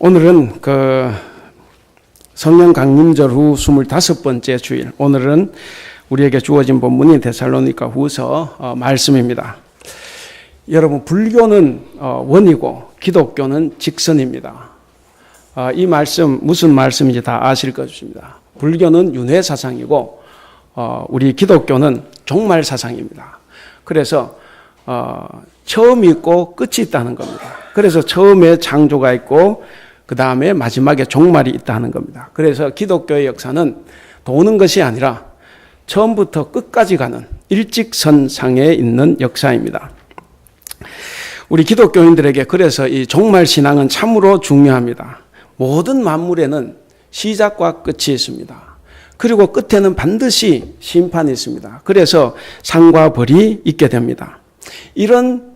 오늘은 성령 강림절 후 25번째 주일, 오늘은 우리에게 주어진 본문이 데살로니가 후서 말씀입니다. 여러분, 불교는 원이고 기독교는 직선입니다. 이 말씀 무슨 말씀인지 다 아실 것입니다. 불교는 윤회 사상이고 우리 기독교는 종말 사상입니다. 그래서 처음이 있고 끝이 있다는 겁니다. 그래서 처음에 창조가 있고 그 다음에 마지막에 종말이 있다는 겁니다. 그래서 기독교의 역사는 도는 것이 아니라 처음부터 끝까지 가는 일직선상에 있는 역사입니다. 우리 기독교인들에게 그래서 이 종말 신앙은 참으로 중요합니다. 모든 만물에는 시작과 끝이 있습니다. 그리고 끝에는 반드시 심판이 있습니다. 그래서 상과 벌이 있게 됩니다. 이런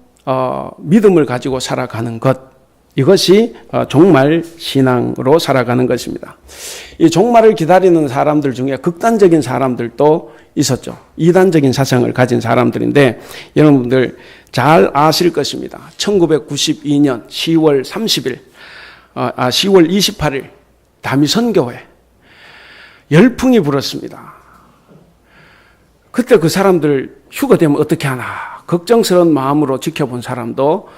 믿음을 가지고 살아가는 것, 이것이 종말 신앙으로 살아가는 것입니다. 이 종말을 기다리는 사람들 중에 극단적인 사람들도 있었죠. 이단적인 사상을 가진 사람들인데 여러분들 잘 아실 것입니다. 1992년 10월 30일, 10월 28일 다미선교회 열풍이 불었습니다. 그때 그 사람들 휴가 되면 어떻게 하나 걱정스러운 마음으로 지켜본 사람도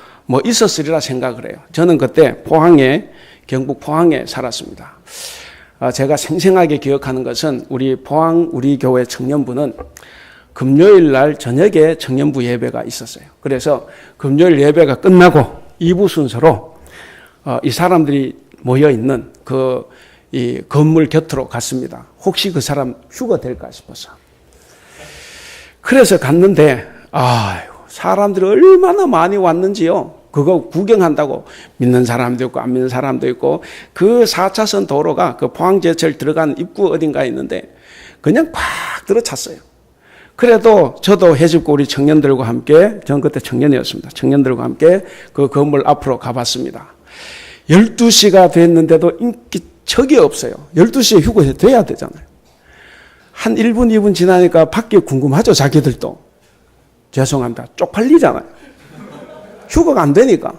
있었으리라 생각을 해요. 저는 그때 경북 포항에 살았습니다. 제가 생생하게 기억하는 것은 우리 교회 청년부는 금요일 날 저녁에 청년부 예배가 있었어요. 그래서 금요일 예배가 끝나고 2부 순서로 이 사람들이 모여있는 이 건물 곁으로 갔습니다. 혹시 그 사람 휴가 될까 싶어서. 그래서 갔는데 사람들이 얼마나 많이 왔는지요. 그거 구경한다고 믿는 사람도 있고 안 믿는 사람도 있고, 그 4차선 도로가 그 포항제철 들어간 입구 어딘가에 있는데 그냥 팍 들어찼어요. 그래도 저도 해집고 우리 청년들과 함께, 전 그때 청년이었습니다. 청년들과 함께 그 건물 앞으로 가봤습니다. 12시가 됐는데도 인기척이 없어요. 12시에 휴거돼야 되잖아요. 한 1분, 2분 지나니까 밖에 궁금하죠, 자기들도. 죄송합니다. 쪽팔리잖아요. 휴가가 안 되니까.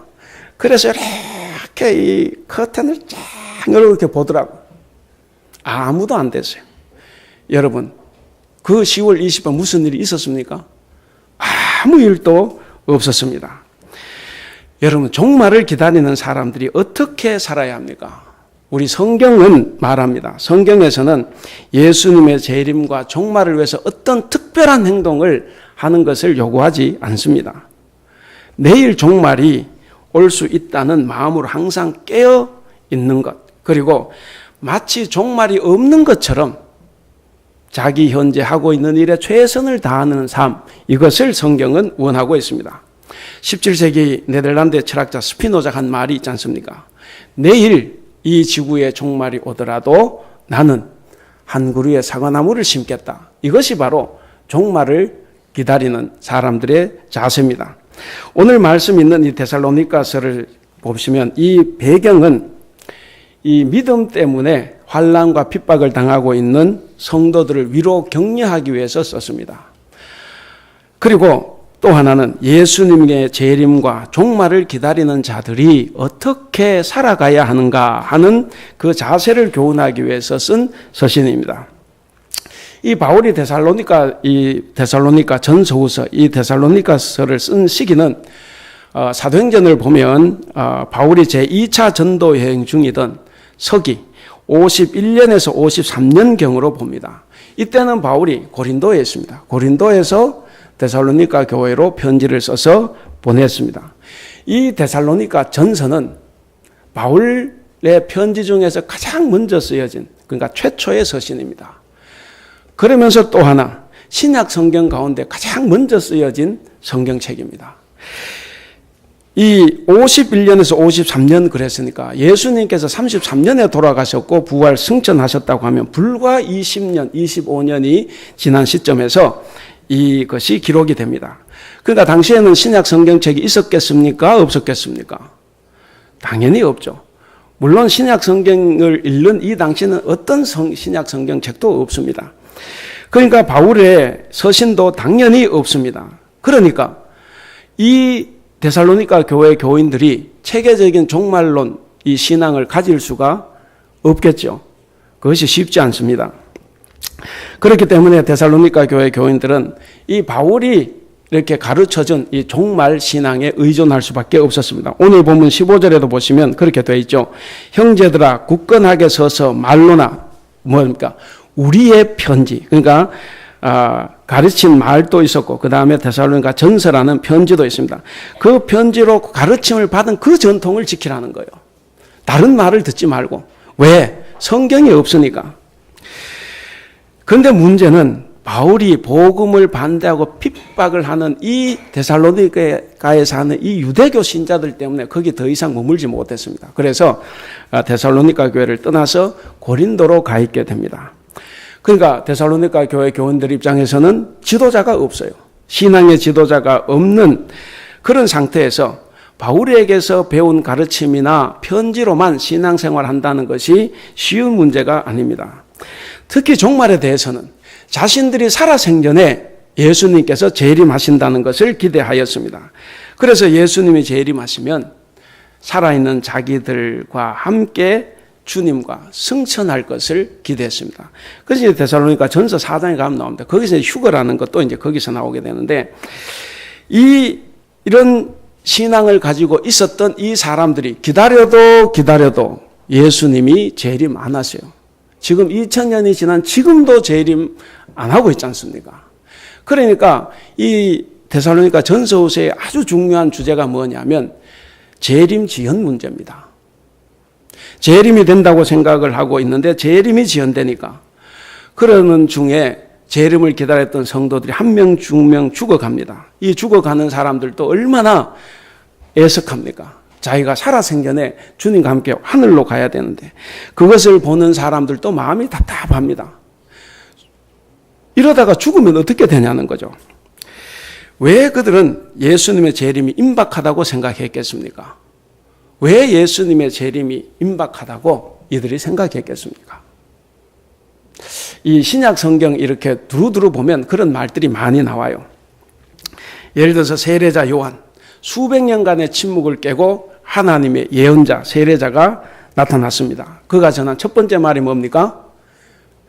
그래서 이렇게 이 커튼을 쫙 이렇게 보더라고요. 아무도 안 됐어요. 여러분, 그 10월 20일 무슨 일이 있었습니까? 아무 일도 없었습니다. 여러분, 종말을 기다리는 사람들이 어떻게 살아야 합니까? 우리 성경은 말합니다. 성경에서는 예수님의 재림과 종말을 위해서 어떤 특별한 행동을 하는 것을 요구하지 않습니다. 내일 종말이 올 수 있다는 마음으로 항상 깨어 있는 것, 그리고 마치 종말이 없는 것처럼 자기 현재 하고 있는 일에 최선을 다하는 삶, 이것을 성경은 원하고 있습니다. 17세기 네덜란드 철학자 스피노자가 한 말이 있지 않습니까? 내일 이 지구의 종말이 오더라도 나는 한 그루의 사과나무를 심겠다. 이것이 바로 종말을 기다리는 사람들의 자세입니다. 오늘 말씀 있는 이 데살로니가서를 보시면 이 배경은 이 믿음 때문에 환난과 핍박을 당하고 있는 성도들을 위로 격려하기 위해서 썼습니다. 그리고 또 하나는 예수님의 재림과 종말을 기다리는 자들이 어떻게 살아가야 하는가 하는 그 자세를 교훈하기 위해서 쓴 서신입니다. 이 바울이 데살로니가 전서후서, 이 데살로니가서를 쓴 시기는 사도행전을 보면 바울이 제2차 전도 여행 중이던 서기 51년에서 53년경으로 봅니다. 이때는 바울이 고린도에 있습니다. 고린도에서 데살로니가 교회로 편지를 써서 보냈습니다. 이 데살로니가 전서는 바울의 편지 중에서 가장 먼저 쓰여진, 그러니까 최초의 서신입니다. 그러면서 또 하나, 신약 성경 가운데 가장 먼저 쓰여진 성경책입니다. 이 51년에서 53년 그랬으니까 예수님께서 33년에 돌아가셨고 부활 승천하셨다고 하면 불과 20년, 25년이 지난 시점에서 이것이 기록이 됩니다. 그러니까 당시에는 신약 성경책이 있었겠습니까? 없었겠습니까? 당연히 없죠. 물론 신약 성경을 읽는 이 당시는 어떤 신약 성경책도 없습니다. 그러니까 바울의 서신도 당연히 없습니다. 그러니까 이 데살로니가 교회 교인들이 체계적인 종말론, 이 신앙을 가질 수가 없겠죠. 그것이 쉽지 않습니다. 그렇기 때문에 데살로니가 교회 교인들은 이 바울이 이렇게 가르쳐준 이 종말 신앙에 의존할 수밖에 없었습니다. 오늘 본문 15절에도 보시면 그렇게 되어 있죠. 형제들아 굳건하게 서서 말로나 뭡니까? 우리의 편지. 그러니까 가르친 말도 있었고 그 다음에 데살로니가 전서라는 편지도 있습니다. 그 편지로 가르침을 받은 그 전통을 지키라는 거예요. 다른 말을 듣지 말고. 왜? 성경이 없으니까. 그런데 문제는 바울이 복음을 반대하고 핍박을 하는 이 데살로니가에 사는 이 유대교 신자들 때문에 거기 더 이상 머물지 못했습니다. 그래서 데살로니가 교회를 떠나서 고린도로 가 있게 됩니다. 그러니까 데살로니가 교회 교원들 입장에서는 지도자가 없어요. 신앙의 지도자가 없는 그런 상태에서 바울에게서 배운 가르침이나 편지로만 신앙생활을 한다는 것이 쉬운 문제가 아닙니다. 특히 종말에 대해서는 자신들이 살아생전에 예수님께서 재림하신다는 것을 기대하였습니다. 그래서 예수님이 재림하시면 살아있는 자기들과 함께 주님과 승천할 것을 기대했습니다. 그래서 데살로니가 전서 4장에 가면 나옵니다. 거기서 휴거라는 것도 이제 거기서 나오게 되는데 이런 신앙을 가지고 있었던 이 사람들이 기다려도 예수님이 재림 안 하세요. 지금 2000년이 지난 지금도 재림 안 하고 있지 않습니까? 그러니까 이 데살로니가 전서후서의 아주 중요한 주제가 뭐냐면 재림 지연 문제입니다. 재림이 된다고 생각을 하고 있는데 재림이 지연되니까 그러는 중에 재림을 기다렸던 성도들이 한 명, 두 명 죽어갑니다. 이 죽어가는 사람들도 얼마나 애석합니까? 자기가 살아생전에 주님과 함께 하늘로 가야 되는데 그것을 보는 사람들도 마음이 답답합니다. 이러다가 죽으면 어떻게 되냐는 거죠. 왜 그들은 예수님의 재림이 임박하다고 생각했겠습니까? 왜 예수님의 재림이 임박하다고 이들이 생각했겠습니까? 이 신약 성경 이렇게 두루두루 보면 그런 말들이 많이 나와요. 예를 들어서 세례자 요한, 수백 년간의 침묵을 깨고 하나님의 예언자, 세례자가 나타났습니다. 그가 전한 첫 번째 말이 뭡니까?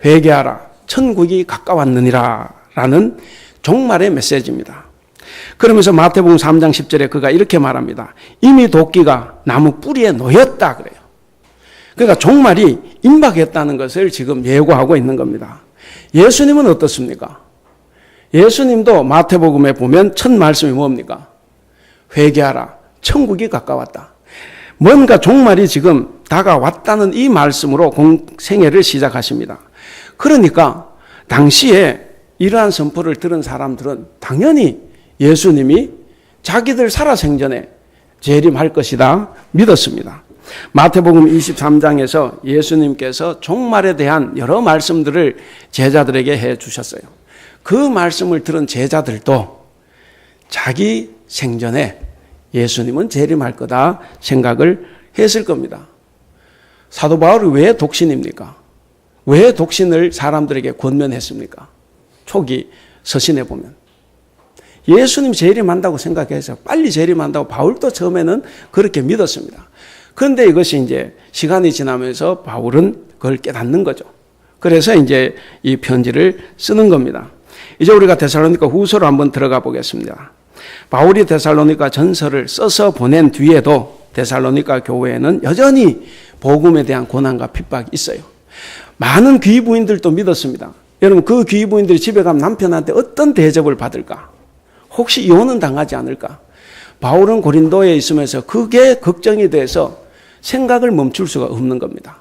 회개하라, 천국이 가까웠느니라 라는 종말의 메시지입니다. 그러면서 마태복음 3장 10절에 그가 이렇게 말합니다. 이미 도끼가 나무 뿌리에 놓였다 그래요. 그러니까 종말이 임박했다는 것을 지금 예고하고 있는 겁니다. 예수님은 어떻습니까? 예수님도 마태복음에 보면 첫 말씀이 뭡니까? 회개하라, 천국이 가까웠다. 뭔가 종말이 지금 다가왔다는 이 말씀으로 생애를 시작하십니다. 그러니까 당시에 이러한 선포를 들은 사람들은 당연히 예수님이 자기들 살아생전에 재림할 것이다 믿었습니다. 마태복음 23장에서 예수님께서 종말에 대한 여러 말씀들을 제자들에게 해 주셨어요. 그 말씀을 들은 제자들도 자기 생전에 예수님은 재림할 거다 생각을 했을 겁니다. 사도 바울이 왜 독신입니까? 왜 독신을 사람들에게 권면했습니까? 초기 서신에 보면 예수님 재림한다고 생각해서 빨리 재림한다고 바울도 처음에는 그렇게 믿었습니다. 그런데 이것이 이제 시간이 지나면서 바울은 그걸 깨닫는 거죠. 그래서 이제 이 편지를 쓰는 겁니다. 이제 우리가 데살로니가 후서로 한번 들어가 보겠습니다. 바울이 데살로니가 전서를 써서 보낸 뒤에도 데살로니가 교회에는 여전히 복음에 대한 고난과 핍박이 있어요. 많은 귀부인들도 믿었습니다. 여러분 그 귀부인들이 집에 가면 남편한테 어떤 대접을 받을까? 혹시 이혼은 당하지 않을까? 바울은 고린도에 있으면서 그게 걱정이 돼서 생각을 멈출 수가 없는 겁니다.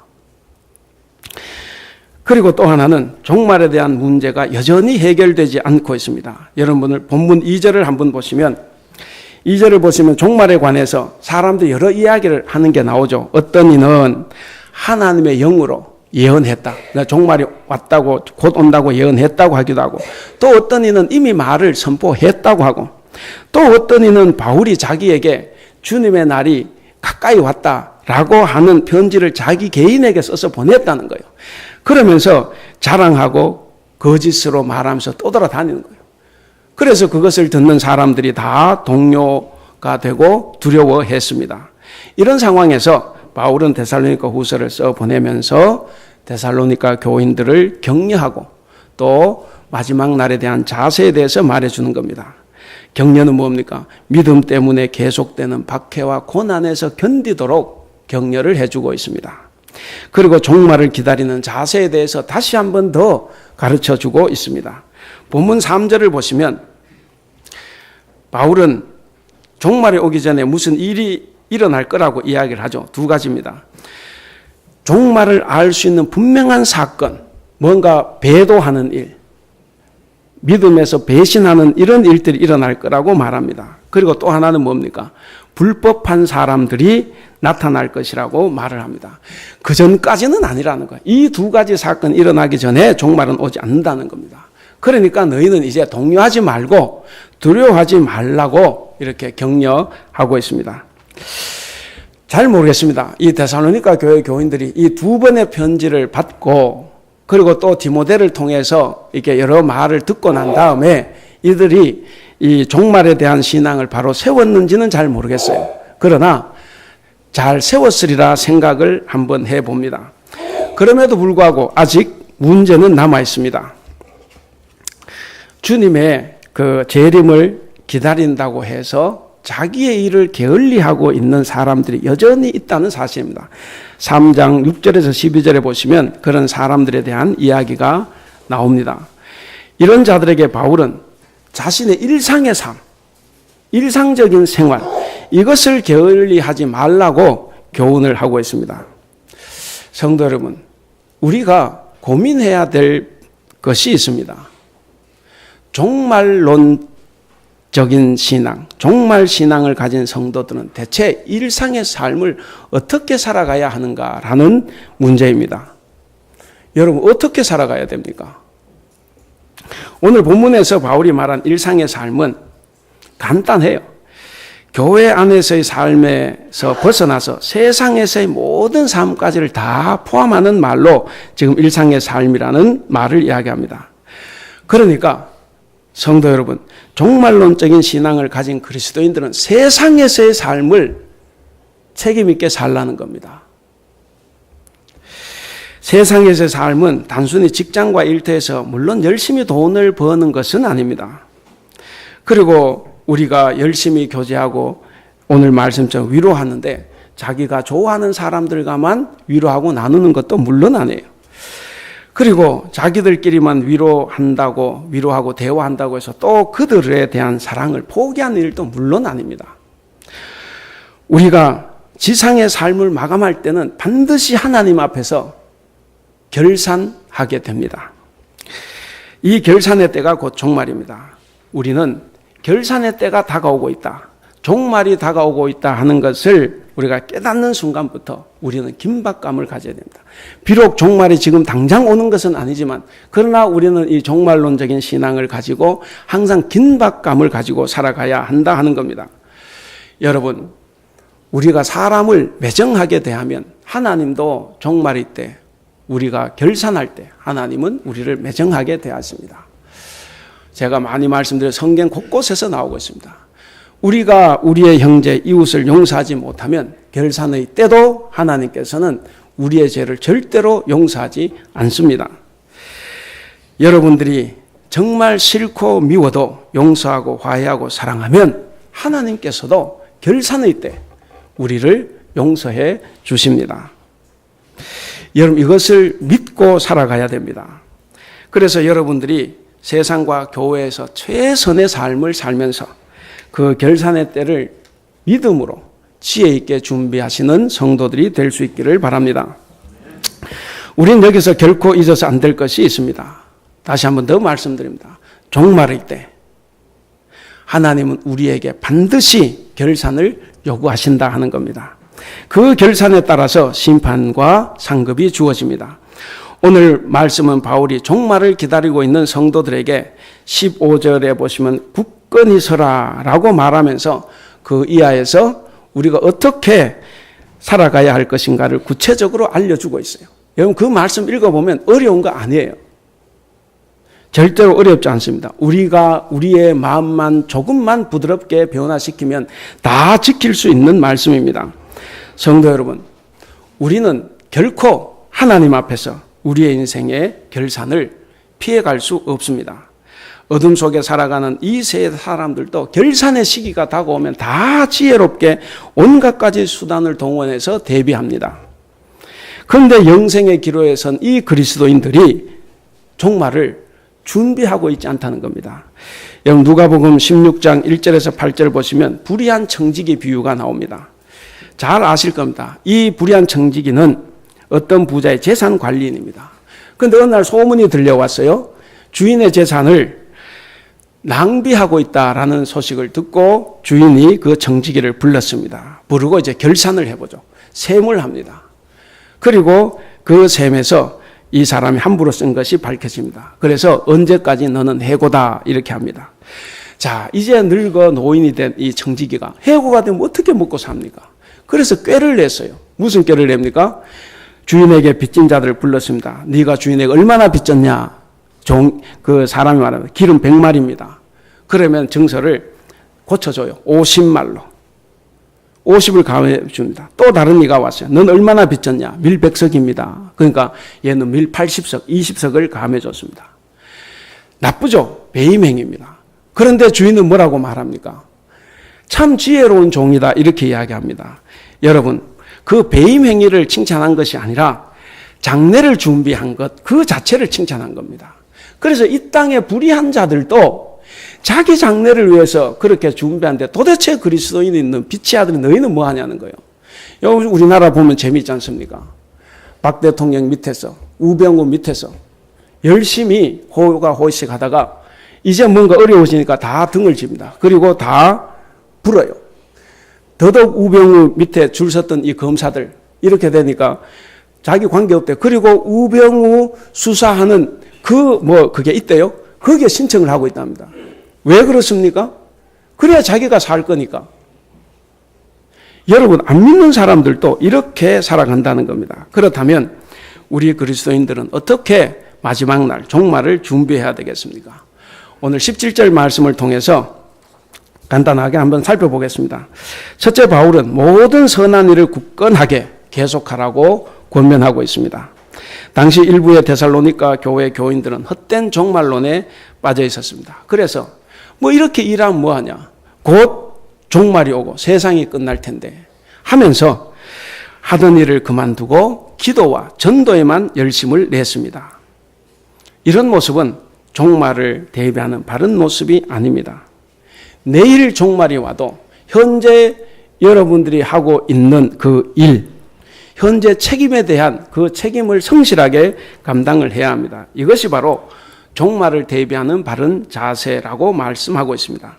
그리고 또 하나는 종말에 대한 문제가 여전히 해결되지 않고 있습니다. 여러분들 본문 2절을 한번 보시면 2절을 보시면 종말에 관해서 사람들이 여러 이야기를 하는 게 나오죠. 어떤 이는 하나님의 영으로 예언했다. 종말이 왔다고 곧 온다고 예언했다고 하기도 하고 또 어떤 이는 이미 말을 선포했다고 하고 또 어떤 이는 바울이 자기에게 주님의 날이 가까이 왔다라고 하는 편지를 자기 개인에게 써서 보냈다는 거예요. 그러면서 자랑하고 거짓으로 말하면서 떠돌아다니는 거예요. 그래서 그것을 듣는 사람들이 다 동요가 되고 두려워했습니다. 이런 상황에서 바울은 데살로니가 후서를 써 보내면서 데살로니가 교인들을 격려하고 또 마지막 날에 대한 자세에 대해서 말해주는 겁니다. 격려는 뭡니까? 믿음 때문에 계속되는 박해와 고난에서 견디도록 격려를 해주고 있습니다. 그리고 종말을 기다리는 자세에 대해서 다시 한 번 더 가르쳐주고 있습니다. 본문 3절을 보시면 바울은 종말이 오기 전에 무슨 일이 일어날 거라고 이야기를 하죠. 두 가지입니다. 종말을 알 수 있는 분명한 사건, 뭔가 배도하는 일, 믿음에서 배신하는 이런 일들이 일어날 거라고 말합니다. 그리고 또 하나는 뭡니까? 불법한 사람들이 나타날 것이라고 말을 합니다. 그 전까지는 아니라는 거예요. 이 두 가지 사건이 일어나기 전에 종말은 오지 않는다는 겁니다. 그러니까 너희는 이제 동요하지 말고 두려워하지 말라고 이렇게 격려하고 있습니다. 잘 모르겠습니다. 이 데살로니가 교회 교인들이 이 두 번의 편지를 받고 그리고 또 디모데를 통해서 이렇게 여러 말을 듣고 난 다음에 이들이 이 종말에 대한 신앙을 바로 세웠는지는 잘 모르겠어요. 그러나 잘 세웠으리라 생각을 한번 해봅니다. 그럼에도 불구하고 아직 문제는 남아 있습니다. 주님의 그 재림을 기다린다고 해서 자기의 일을 게을리하고 있는 사람들이 여전히 있다는 사실입니다. 3장 6절에서 12절에 보시면 그런 사람들에 대한 이야기가 나옵니다. 이런 자들에게 바울은 자신의 일상의 삶, 일상적인 생활, 이것을 게을리하지 말라고 교훈을 하고 있습니다. 성도 여러분, 우리가 고민해야 될 것이 있습니다. 종말론적인 신앙, 종말 신앙을 가진 성도들은 대체 일상의 삶을 어떻게 살아가야 하는가라는 문제입니다. 여러분, 어떻게 살아가야 됩니까? 오늘 본문에서 바울이 말한 일상의 삶은 간단해요. 교회 안에서의 삶에서 벗어나서 세상에서의 모든 삶까지를 다 포함하는 말로 지금 일상의 삶이라는 말을 이야기합니다. 그러니까 성도 여러분, 종말론적인 신앙을 가진 그리스도인들은 세상에서의 삶을 책임 있게 살라는 겁니다. 세상에서의 삶은 단순히 직장과 일터에서 물론 열심히 돈을 버는 것은 아닙니다. 그리고 우리가 열심히 교제하고 오늘 말씀처럼 위로하는데 자기가 좋아하는 사람들과만 위로하고 나누는 것도 물론 아니에요. 그리고 자기들끼리만 위로하고 대화한다고 해서 또 그들에 대한 사랑을 포기하는 일도 물론 아닙니다. 우리가 지상의 삶을 마감할 때는 반드시 하나님 앞에서 결산하게 됩니다. 이 결산의 때가 곧 종말입니다. 우리는 결산의 때가 다가오고 있다, 종말이 다가오고 있다 하는 것을 우리가 깨닫는 순간부터 우리는 긴박감을 가져야 됩니다. 비록 종말이 지금 당장 오는 것은 아니지만 그러나 우리는 이 종말론적인 신앙을 가지고 항상 긴박감을 가지고 살아가야 한다 하는 겁니다. 여러분, 우리가 사람을 매정하게 대하면 하나님도 종말일 때 우리가 결산할 때 하나님은 우리를 매정하게 대하십니다. 제가 많이 말씀드린 성경 곳곳에서 나오고 있습니다. 우리가 우리의 형제 이웃을 용서하지 못하면 결산의 때도 하나님께서는 우리의 죄를 절대로 용서하지 않습니다. 여러분들이 정말 싫고 미워도 용서하고 화해하고 사랑하면 하나님께서도 결산의 때 우리를 용서해 주십니다. 여러분, 이것을 믿고 살아가야 됩니다. 그래서 여러분들이 세상과 교회에서 최선의 삶을 살면서 그 결산의 때를 믿음으로 지혜 있게 준비하시는 성도들이 될 수 있기를 바랍니다. 우린 여기서 결코 잊어서 안 될 것이 있습니다. 다시 한번 더 말씀드립니다. 종말의 때 하나님은 우리에게 반드시 결산을 요구하신다 하는 겁니다. 그 결산에 따라서 심판과 상급이 주어집니다. 오늘 말씀은 바울이 종말을 기다리고 있는 성도들에게 15절에 보시면 굳건히 서라 라고 말하면서 그 이하에서 우리가 어떻게 살아가야 할 것인가를 구체적으로 알려주고 있어요. 여러분, 그 말씀 읽어보면 어려운 거 아니에요. 절대로 어렵지 않습니다. 우리가 우리의 마음만 조금만 부드럽게 변화시키면 다 지킬 수 있는 말씀입니다. 성도 여러분, 우리는 결코 하나님 앞에서 우리의 인생의 결산을 피해갈 수 없습니다. 어둠 속에 살아가는 이 세대 사람들도 결산의 시기가 다가오면 다 지혜롭게 온갖 가지 수단을 동원해서 대비합니다. 그런데 영생의 기로에선 이 그리스도인들이 종말을 준비하고 있지 않다는 겁니다. 여러분 누가복음 16장 1절에서 8절 보시면 불의한 청지기 비유가 나옵니다. 잘 아실 겁니다. 이 불의한 청지기는 어떤 부자의 재산 관리인입니다. 그런데 어느 날 소문이 들려왔어요. 주인의 재산을 낭비하고 있다라는 소식을 듣고 주인이 그 청지기를 불렀습니다. 부르고 이제 결산을 해보죠. 셈을 합니다. 그리고 그 셈에서 이 사람이 함부로 쓴 것이 밝혀집니다. 그래서 언제까지 너는 해고다 이렇게 합니다. 자, 이제 늙어 노인이 된 이 청지기가 해고가 되면 어떻게 먹고 삽니까? 그래서 꾀를 냈어요. 무슨 꾀를 냅니까? 주인에게 빚진 자들을 불렀습니다. 네가 주인에게 얼마나 빚졌냐? 그 사람이 말하면 기름 100마리입니다. 그러면 증서를 고쳐줘요. 50말로. 50을 가해 줍니다. 또 다른 이가 왔어요. 넌 얼마나 빚졌냐? 밀 100석입니다. 그러니까 얘는 밀 80석, 20석을 가해 줬습니다. 나쁘죠? 배임행위입니다. 그런데 주인은 뭐라고 말합니까? 참 지혜로운 종이다 이렇게 이야기합니다. 여러분 그 배임행위를 칭찬한 것이 아니라 장례를 준비한 것 그 자체를 칭찬한 겁니다. 그래서 이 땅의 불의한 자들도 자기 장례를 위해서 그렇게 준비하는데 도대체 그리스도인이 있는 빛의 아들이 너희는 뭐 하냐는 거예요. 여기 우리나라 보면 재미있지 않습니까? 박 대통령 밑에서 우병우 밑에서 열심히 호가 호식 하다가 이제 뭔가 어려워지니까 다 등을 집니다. 그리고 다 불어요. 더더욱 우병우 밑에 줄 섰던 이 검사들 이렇게 되니까 자기 관계없대. 그리고 우병우 수사하는 그게 있대요. 거기에 신청을 하고 있답니다. 왜 그렇습니까? 그래야 자기가 살 거니까. 여러분 안 믿는 사람들도 이렇게 살아간다는 겁니다. 그렇다면 우리 그리스도인들은 어떻게 마지막 날 종말을 준비해야 되겠습니까? 오늘 17절 말씀을 통해서 간단하게 한번 살펴보겠습니다. 첫째, 바울은 모든 선한 일을 굳건하게 계속하라고 권면하고 있습니다. 당시 일부의 데살로니가 교회 교인들은 헛된 종말론에 빠져 있었습니다. 그래서 뭐 이렇게 일하면 뭐하냐? 곧 종말이 오고 세상이 끝날 텐데 하면서 하던 일을 그만두고 기도와 전도에만 열심을 냈습니다. 이런 모습은 종말을 대비하는 바른 모습이 아닙니다. 내일 종말이 와도 현재 여러분들이 하고 있는 그 일, 현재 책임에 대한 그 책임을 성실하게 감당을 해야 합니다. 이것이 바로 종말을 대비하는 바른 자세라고 말씀하고 있습니다.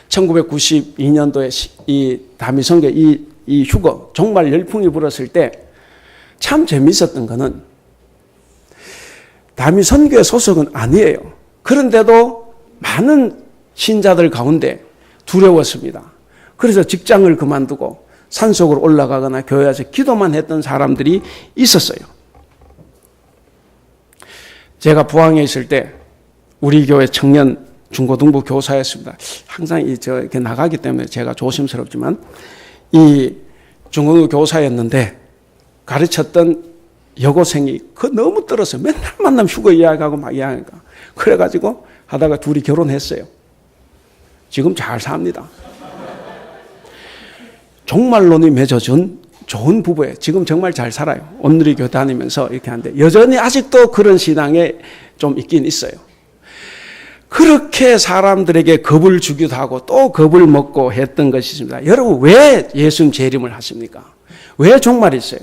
1992년도에 이 다미선교 이 휴거 종말 열풍이 불었을 때 참 재미있었던 거는 다미선교의 소속은 아니에요. 그런데도 많은 신자들 가운데 두려웠습니다. 그래서 직장을 그만두고 산속으로 올라가거나 교회에서 기도만 했던 사람들이 있었어요. 제가 부항에 있을 때 우리 교회 청년 중고등부 교사였습니다. 항상 이렇게 나가기 때문에 제가 조심스럽지만 이 중고등부 교사였는데 가르쳤던 여고생이 너무 떨어서 맨날 만나면 휴거 이야기하고 막 이야기하니까 그래가지고 하다가 둘이 결혼했어요. 지금 잘 삽니다. 종말론이 맺어준 좋은 부부예요. 지금 정말 잘 살아요. 온누리 교회 다니면서 이렇게 하는데 여전히 아직도 그런 신앙에 좀 있긴 있어요. 그렇게 사람들에게 겁을 주기도 하고 또 겁을 먹고 했던 것이 있습니다. 여러분 왜 예수님 재림을 하십니까? 왜 종말이 있어요?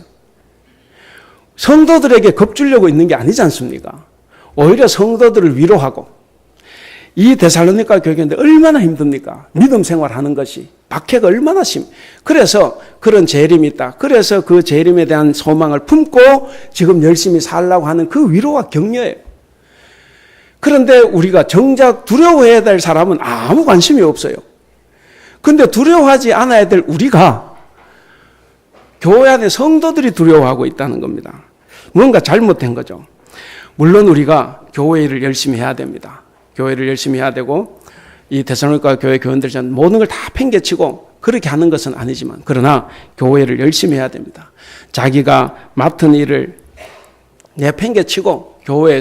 성도들에게 겁 주려고 있는 게 아니지 않습니까? 오히려 성도들을 위로하고 이 데살로니가 교회인데 얼마나 힘듭니까? 믿음 생활하는 것이 박해가 얼마나 그래서 그런 재림이 있다. 그래서 그 재림에 대한 소망을 품고 지금 열심히 살라고 하는 그 위로와 격려예요. 그런데 우리가 정작 두려워해야 될 사람은 아무 관심이 없어요. 그런데 두려워하지 않아야 될 우리가 교회 안에 성도들이 두려워하고 있다는 겁니다. 뭔가 잘못된 거죠. 물론 우리가 교회 일을 열심히 해야 됩니다. 교회를 열심히 해야 되고 이 데살로니가 교회 교인들은 모든 걸 다 팽개치고 그렇게 하는 것은 아니지만 그러나 교회를 열심히 해야 됩니다. 자기가 맡은 일을 내팽개치고 교회에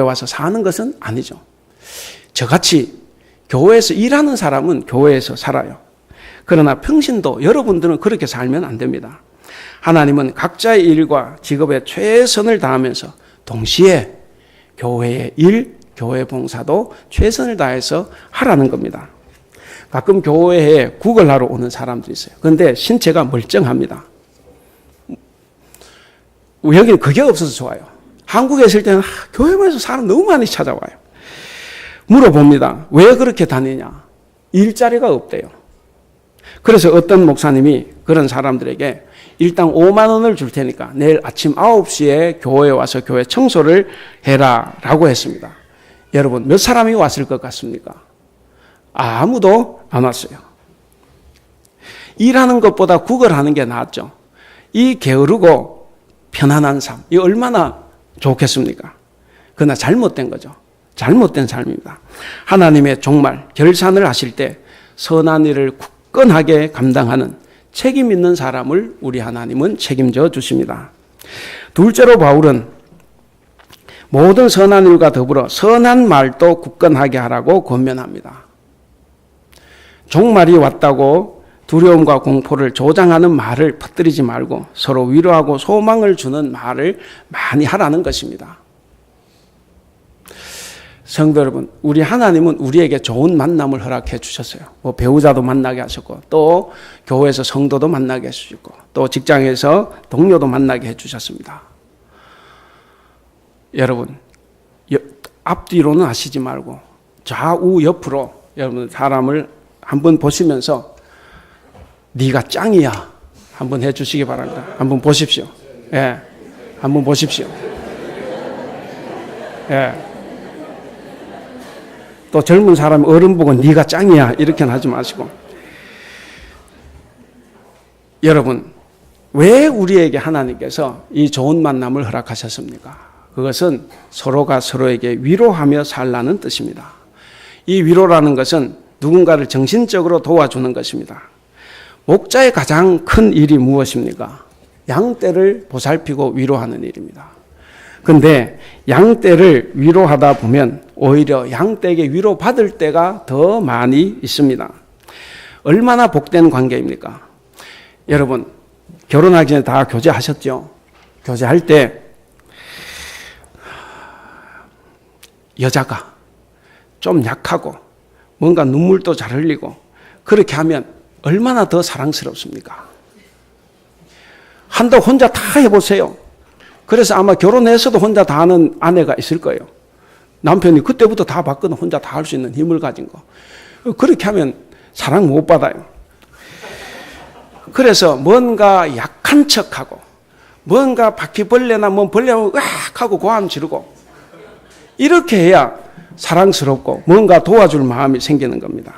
와서 사는 것은 아니죠. 저같이 교회에서 일하는 사람은 교회에서 살아요. 그러나 평신도 여러분들은 그렇게 살면 안 됩니다. 하나님은 각자의 일과 직업에 최선을 다하면서 동시에 교회의 일, 교회 봉사도 최선을 다해서 하라는 겁니다. 가끔 교회에 구걸하러 오는 사람들이 있어요. 그런데 신체가 멀쩡합니다. 여기는 그게 없어서 좋아요. 한국에 있을 때는 교회에서 사람 너무 많이 찾아와요. 물어봅니다. 왜 그렇게 다니냐? 일자리가 없대요. 그래서 어떤 목사님이 그런 사람들에게 일당 5만 원을 줄 테니까 내일 아침 9시에 교회에 와서 교회 청소를 해라 라고 했습니다. 여러분 몇 사람이 왔을 것 같습니까? 아무도 안 왔어요. 일하는 것보다 구걸하는 게 낫죠. 이 게으르고 편안한 삶, 이 얼마나 좋겠습니까? 그러나 잘못된 거죠. 잘못된 삶입니다. 하나님의 종말, 결산을 하실 때 선한 일을 굳건하게 감당하는 책임 있는 사람을 우리 하나님은 책임져 주십니다. 둘째로 바울은 모든 선한 일과 더불어 선한 말도 굳건하게 하라고 권면합니다. 종말이 왔다고 두려움과 공포를 조장하는 말을 퍼뜨리지 말고 서로 위로하고 소망을 주는 말을 많이 하라는 것입니다. 성도 여러분, 우리 하나님은 우리에게 좋은 만남을 허락해 주셨어요. 배우자도 만나게 하셨고, 또 교회에서 성도도 만나게 해주셨고, 또 직장에서 동료도 만나게 해주셨습니다. 여러분, 앞뒤로는 하시지 말고 좌우 옆으로 여러분 사람을 한번 보시면서 네가 짱이야 한번 해주시기 바랍니다. 한번 보십시오. 예, 한번 보십시오. 예. 또 젊은 사람이 어른 보고 네가 짱이야 이렇게는 하지 마시고. 여러분, 왜 우리에게 하나님께서 이 좋은 만남을 허락하셨습니까? 그것은 서로가 서로에게 위로하며 살라는 뜻입니다. 이 위로라는 것은 누군가를 정신적으로 도와주는 것입니다. 목자의 가장 큰 일이 무엇입니까? 양떼를 보살피고 위로하는 일입니다. 그런데 양떼를 위로하다 보면 오히려 양떼에게 위로받을 때가 더 많이 있습니다. 얼마나 복된 관계입니까? 여러분, 결혼하기 전에 다 교제하셨죠? 교제할 때 여자가 좀 약하고 뭔가 눈물도 잘 흘리고 그렇게 하면 얼마나 더 사랑스럽습니까? 한다 혼자 다 해보세요. 그래서 아마 결혼해서도 혼자 다 하는 아내가 있을 거예요. 남편이 그때부터 다 봤거든. 혼자 다 할 수 있는 힘을 가진 거. 그렇게 하면 사랑 못 받아요. 그래서 뭔가 약한 척하고 뭔가 바퀴벌레나 뭐 벌레하고 으악 하고 고함 지르고 이렇게 해야 사랑스럽고 뭔가 도와줄 마음이 생기는 겁니다.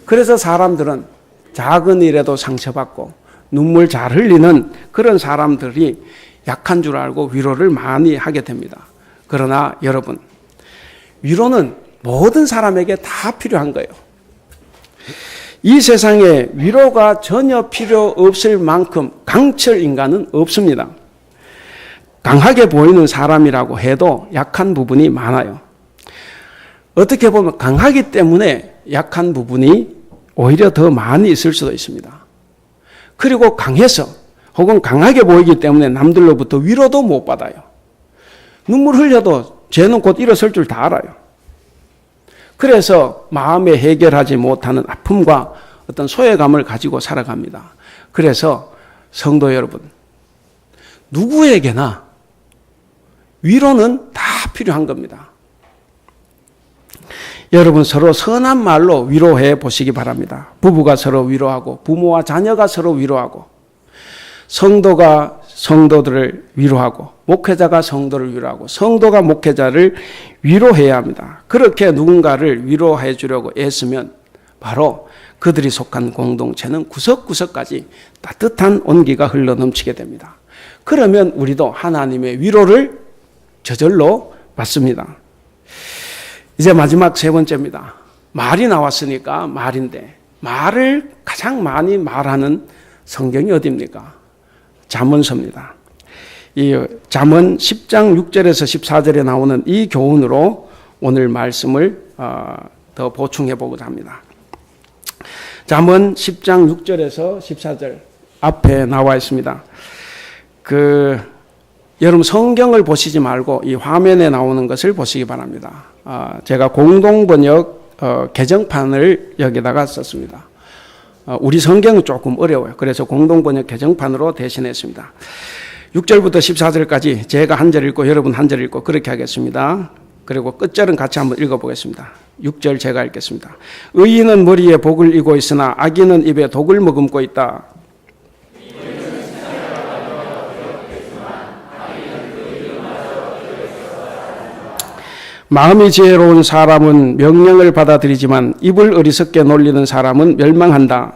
그래서 사람들은 작은 일에도 상처받고 눈물 잘 흘리는 그런 사람들이 약한 줄 알고 위로를 많이 하게 됩니다. 그러나 여러분, 위로는 모든 사람에게 다 필요한 거예요. 이 세상에 위로가 전혀 필요 없을 만큼 강철 인간은 없습니다. 강하게 보이는 사람이라고 해도 약한 부분이 많아요. 어떻게 보면 강하기 때문에 약한 부분이 오히려 더 많이 있을 수도 있습니다. 그리고 강해서 혹은 강하게 보이기 때문에 남들로부터 위로도 못 받아요. 눈물 흘려도 쟤는 곧 일어설 줄 다 알아요. 그래서 마음에 해결하지 못하는 아픔과 어떤 소외감을 가지고 살아갑니다. 그래서 성도 여러분, 누구에게나 위로는 다 필요한 겁니다. 여러분 서로 선한 말로 위로해 보시기 바랍니다. 부부가 서로 위로하고 부모와 자녀가 서로 위로하고 성도가 성도들을 위로하고 목회자가 성도를 위로하고 성도가 목회자를 위로해야 합니다. 그렇게 누군가를 위로해 주려고 애쓰면 바로 그들이 속한 공동체는 구석구석까지 따뜻한 온기가 흘러넘치게 됩니다. 그러면 우리도 하나님의 위로를 저절로 받습니다. 이제 마지막 세 번째입니다. 말이 나왔으니까 말인데 말을 가장 많이 말하는 성경이 어디입니까? 잠언서입니다. 이 잠언 10장 6절에서 14절에 나오는 이 교훈으로 오늘 말씀을 더 보충해 보고자 합니다. 잠언 10장 6절에서 14절 앞에 나와 있습니다. 여러분 성경을 보시지 말고 이 화면에 나오는 것을 보시기 바랍니다. 제가 공동번역 개정판을 여기다가 썼습니다. 우리 성경은 조금 어려워요. 그래서 공동번역 개정판으로 대신했습니다. 6절부터 14절까지 제가 한 절 읽고 여러분 한 절 읽고 그렇게 하겠습니다. 그리고 끝절은 같이 한번 읽어보겠습니다. 6절 제가 읽겠습니다. 의인은 머리에 복을 이고 있으나 악인은 입에 독을 머금고 있다. 마음이 지혜로운 사람은 명령을 받아들이지만 입을 어리석게 놀리는 사람은 멸망한다.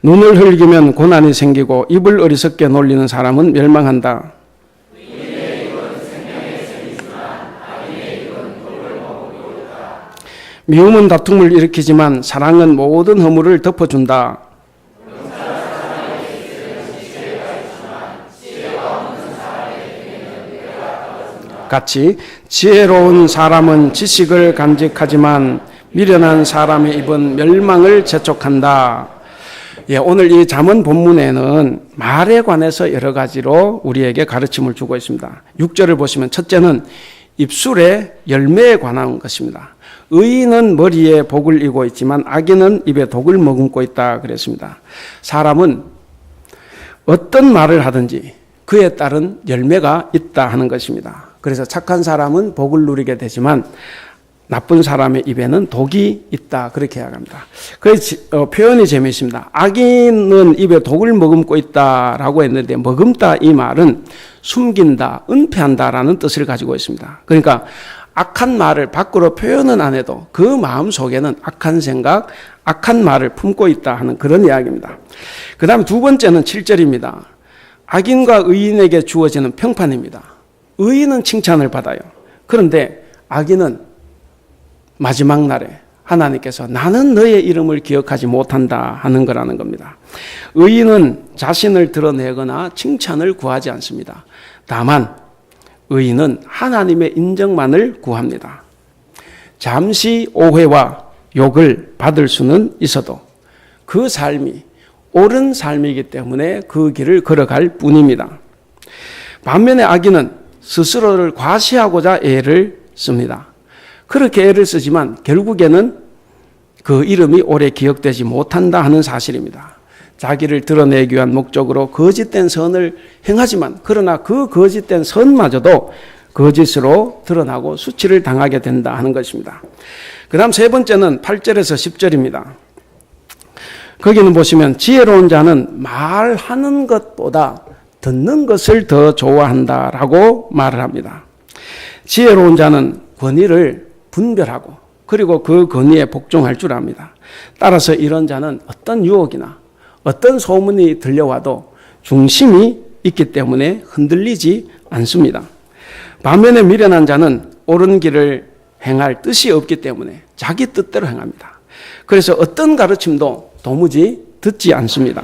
눈을 흘기면 고난이 생기고 입을 어리석게 놀리는 사람은 멸망한다. 미움은 다툼을 일으키지만 사랑은 모든 허물을 덮어준다. 같이 지혜로운 사람은 지식을 간직하지만 미련한 사람의 입은 멸망을 재촉한다. 오늘 이 잠언 본문에는 말에 관해서 여러 가지로 우리에게 가르침을 주고 있습니다. 6절을 보시면 첫째는 입술의 열매에 관한 것입니다. 의인은 머리에 복을 이고 있지만 악인은 입에 독을 머금고 있다 그랬습니다. 사람은 어떤 말을 하든지 그에 따른 열매가 있다 하는 것입니다. 그래서 착한 사람은 복을 누리게 되지만 나쁜 사람의 입에는 독이 있다 그렇게 이야기합니다. 그 표현이 재미있습니다. 악인은 입에 독을 머금고 있다라고 했는데 머금다 이 말은 숨긴다, 은폐한다라는 뜻을 가지고 있습니다. 그러니까 악한 말을 밖으로 표현은 안 해도 그 마음 속에는 악한 생각, 악한 말을 품고 있다 하는 그런 이야기입니다. 그 다음에 두 번째는 7절입니다. 악인과 의인에게 주어지는 평판입니다. 의인은 칭찬을 받아요. 그런데 악인은 마지막 날에 하나님께서 나는 너의 이름을 기억하지 못한다 하는 거라는 겁니다. 의인은 자신을 드러내거나 칭찬을 구하지 않습니다. 다만 의인은 하나님의 인정만을 구합니다. 잠시 오해와 욕을 받을 수는 있어도 그 삶이 옳은 삶이기 때문에 그 길을 걸어갈 뿐입니다. 반면에 악인은 스스로를 과시하고자 애를 씁니다. 그렇게 애를 쓰지만 결국에는 그 이름이 오래 기억되지 못한다 하는 사실입니다. 자기를 드러내기 위한 목적으로 거짓된 선을 행하지만 그러나 그 거짓된 선마저도 거짓으로 드러나고 수치를 당하게 된다 하는 것입니다. 그 다음 세 번째는 8절에서 10절입니다. 거기는 보시면 지혜로운 자는 말하는 것보다 듣는 것을 더 좋아한다라고 말을 합니다. 지혜로운 자는 권위를 분별하고 그리고 그 권위에 복종할 줄 압니다. 따라서 이런 자는 어떤 유혹이나 어떤 소문이 들려와도 중심이 있기 때문에 흔들리지 않습니다. 반면에 미련한 자는 옳은 길을 행할 뜻이 없기 때문에 자기 뜻대로 행합니다. 그래서 어떤 가르침도 도무지 듣지 않습니다.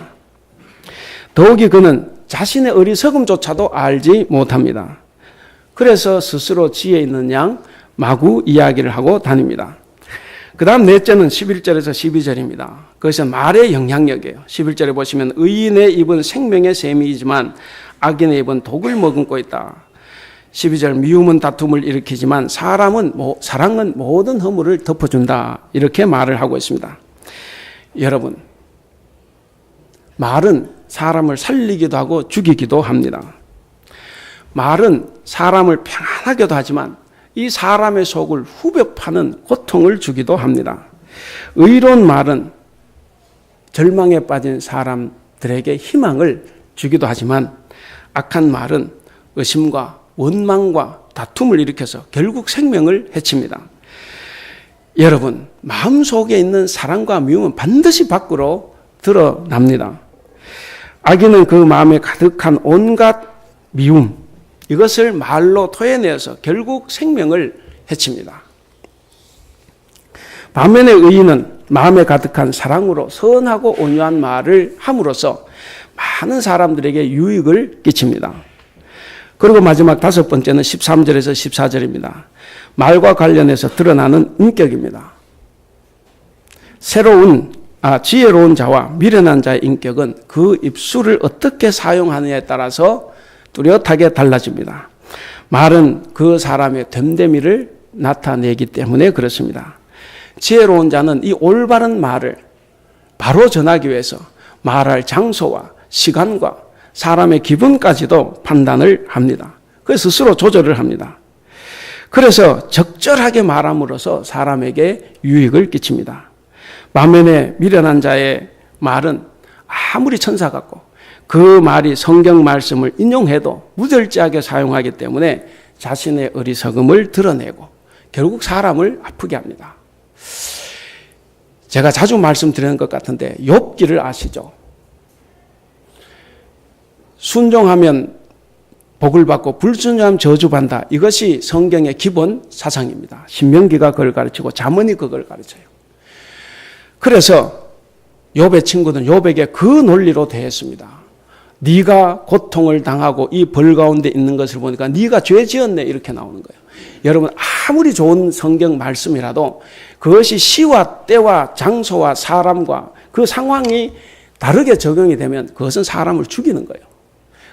더욱이 그는 자신의 어리석음조차도 알지 못합니다. 그래서 스스로 지혜 있는 양 마구 이야기를 하고 다닙니다. 그 다음 넷째는 11절에서 12절입니다. 그것은 말의 영향력이에요. 11절에 보시면 의인의 입은 생명의 샘이지만 악인의 입은 독을 머금고 있다. 12절 미움은 다툼을 일으키지만 사랑은 모든 허물을 덮어준다. 이렇게 말을 하고 있습니다. 여러분, 말은 사람을 살리기도 하고 죽이기도 합니다. 말은 사람을 평안하게도 하지만 이 사람의 속을 후벼 파는 고통을 주기도 합니다. 의로운 말은 절망에 빠진 사람들에게 희망을 주기도 하지만 악한 말은 의심과 원망과 다툼을 일으켜서 결국 생명을 해칩니다. 여러분, 마음속에 있는 사랑과 미움은 반드시 밖으로 드러납니다. 악인은 그 마음에 가득한 온갖 미움, 이것을 말로 토해내어서 결국 생명을 해칩니다. 반면에 의인은 마음에 가득한 사랑으로 선하고 온유한 말을 함으로써 많은 사람들에게 유익을 끼칩니다. 그리고 마지막 5번째는 13절에서 14절입니다. 말과 관련해서 드러나는 인격입니다. 지혜로운 자와 미련한 자의 인격은 그 입술을 어떻게 사용하느냐에 따라서 뚜렷하게 달라집니다. 말은 그 사람의 됨됨이를 나타내기 때문에 그렇습니다. 지혜로운 자는 이 올바른 말을 바로 전하기 위해서 말할 장소와 시간과 사람의 기분까지도 판단을 합니다. 그래서 스스로 조절을 합니다. 그래서 적절하게 말함으로써 사람에게 유익을 끼칩니다. 반면에 미련한 자의 말은 아무리 천사 같고 그 말이 성경 말씀을 인용해도 무절제하게 사용하기 때문에 자신의 어리석음을 드러내고 결국 사람을 아프게 합니다. 제가 자주 말씀드리는 것 같은데 욥기를 아시죠? 순종하면 복을 받고 불순종하면 저주받는다. 이것이 성경의 기본 사상입니다. 신명기가 그걸 가르치고 잠언이 그걸 가르쳐요. 그래서 욥의 친구들은 욥에게 그 논리로 대했습니다. 네가 고통을 당하고 이 벌 가운데 있는 것을 보니까 네가 죄 지었네 이렇게 나오는 거예요. 여러분 아무리 좋은 성경 말씀이라도 그것이 시와 때와 장소와 사람과 그 상황이 다르게 적용이 되면 그것은 사람을 죽이는 거예요.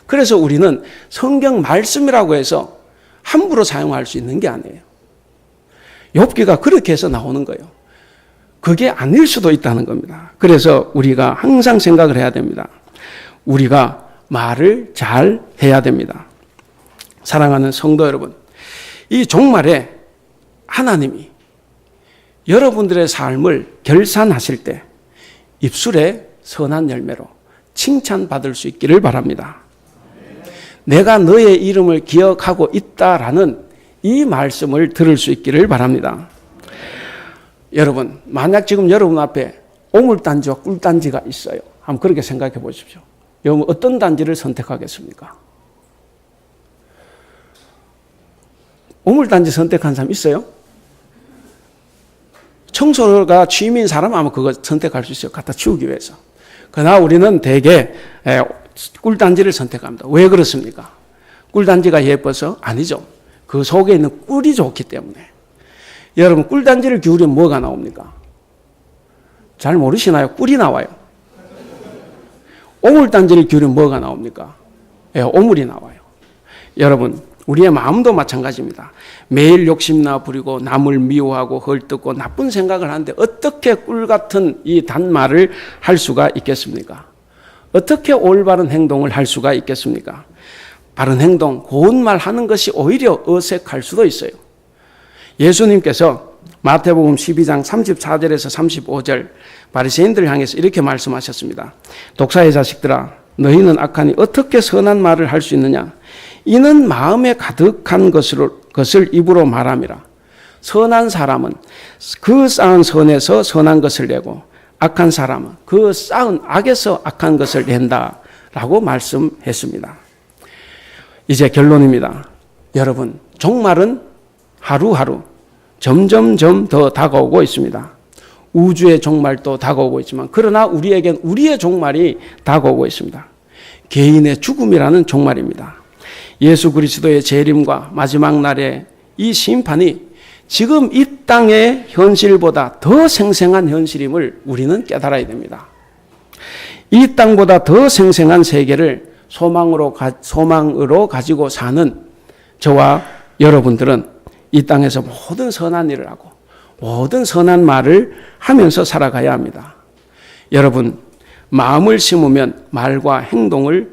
그래서 우리는 성경 말씀이라고 해서 함부로 사용할 수 있는 게 아니에요. 욥기가 그렇게 해서 나오는 거예요. 그게 아닐 수도 있다는 겁니다. 그래서 우리가 항상 생각을 해야 됩니다. 우리가 말을 잘 해야 됩니다. 사랑하는 성도 여러분, 이 종말에 하나님이 여러분들의 삶을 결산하실 때 입술에 선한 열매로 칭찬받을 수 있기를 바랍니다. 내가 너의 이름을 기억하고 있다라는 이 말씀을 들을 수 있기를 바랍니다. 여러분, 만약 지금 여러분 앞에 오물단지와 꿀단지가 있어요. 한번 그렇게 생각해 보십시오. 여러분 어떤 단지를 선택하겠습니까? 오물단지 선택한 사람 있어요? 청소가 취미인 사람 아마 그거 선택할 수 있어요. 갖다 치우기 위해서. 그러나 우리는 대개 꿀단지를 선택합니다. 왜 그렇습니까? 꿀단지가 예뻐서? 아니죠. 그 속에 있는 꿀이 좋기 때문에. 여러분 꿀단지를 기울이면 뭐가 나옵니까? 잘 모르시나요? 꿀이 나와요. 오물단지를 기울이면 뭐가 나옵니까? 오물이 나와요. 여러분 우리의 마음도 마찬가지입니다. 매일 욕심나 부리고 남을 미워하고 헐뜯고 나쁜 생각을 하는데 어떻게 꿀 같은 이 단말을 할 수가 있겠습니까? 어떻게 올바른 행동을 할 수가 있겠습니까? 바른 행동, 고운 말 하는 것이 오히려 어색할 수도 있어요. 예수님께서 마태복음 12장 34절에서 35절 바리새인들을 향해서 이렇게 말씀하셨습니다. 독사의 자식들아, 너희는 악하니 어떻게 선한 말을 할 수 있느냐? 이는 마음에 가득한 것을 입으로 말함이라. 선한 사람은 그 쌓은 선에서 선한 것을 내고 악한 사람은 그 쌓은 악에서 악한 것을 낸다라고 말씀했습니다. 이제 결론입니다. 여러분, 종말은 하루하루 점점점 더 다가오고 있습니다. 우주의 종말도 다가오고 있지만 그러나 우리에겐 우리의 종말이 다가오고 있습니다. 개인의 죽음이라는 종말입니다. 예수 그리스도의 재림과 마지막 날의 이 심판이 지금 이 땅의 현실보다 더 생생한 현실임을 우리는 깨달아야 됩니다. 이 땅보다 더 생생한 세계를 소망으로 가지고 사는 저와 여러분들은 이 땅에서 모든 선한 일을 하고 모든 선한 말을 하면서 살아가야 합니다. 여러분, 마음을 심으면 말과 행동을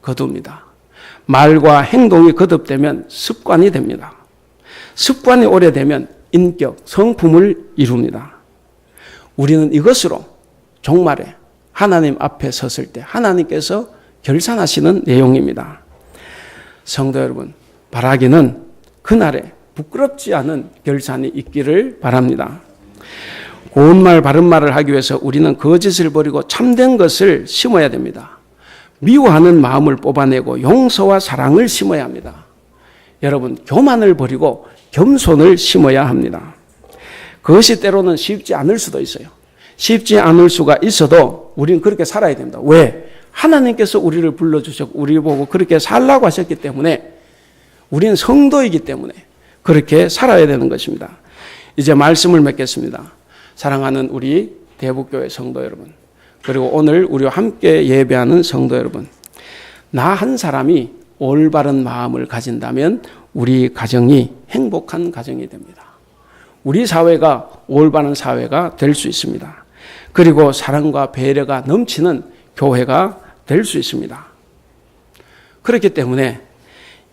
거둡니다. 말과 행동이 거듭되면 습관이 됩니다. 습관이 오래되면 인격, 성품을 이룹니다. 우리는 이것으로 종말에 하나님 앞에 섰을 때 하나님께서 결산하시는 내용입니다. 성도 여러분, 바라기는 그날에 부끄럽지 않은 결산이 있기를 바랍니다. 고운 말, 바른 말을 하기 위해서 우리는 거짓을 버리고 참된 것을 심어야 됩니다. 미워하는 마음을 뽑아내고 용서와 사랑을 심어야 합니다. 여러분 교만을 버리고 겸손을 심어야 합니다. 그것이 때로는 쉽지 않을 수도 있어요. 쉽지 않을 수가 있어도 우리는 그렇게 살아야 됩니다. 왜? 하나님께서 우리를 불러주셨고 우리 보고 그렇게 살라고 하셨기 때문에 우리는 성도이기 때문에 그렇게 살아야 되는 것입니다. 이제 말씀을 맺겠습니다. 사랑하는 우리 대북교회 성도 여러분, 그리고 오늘 우리와 함께 예배하는 성도 여러분, 나 한 사람이 올바른 마음을 가진다면 우리 가정이 행복한 가정이 됩니다. 우리 사회가 올바른 사회가 될 수 있습니다. 그리고 사랑과 배려가 넘치는 교회가 될 수 있습니다. 그렇기 때문에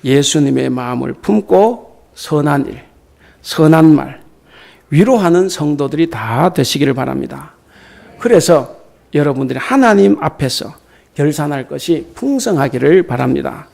예수님의 마음을 품고 선한 일, 선한 말, 위로하는 성도들이 다 되시기를 바랍니다. 그래서 여러분들이 하나님 앞에서 결산할 것이 풍성하기를 바랍니다.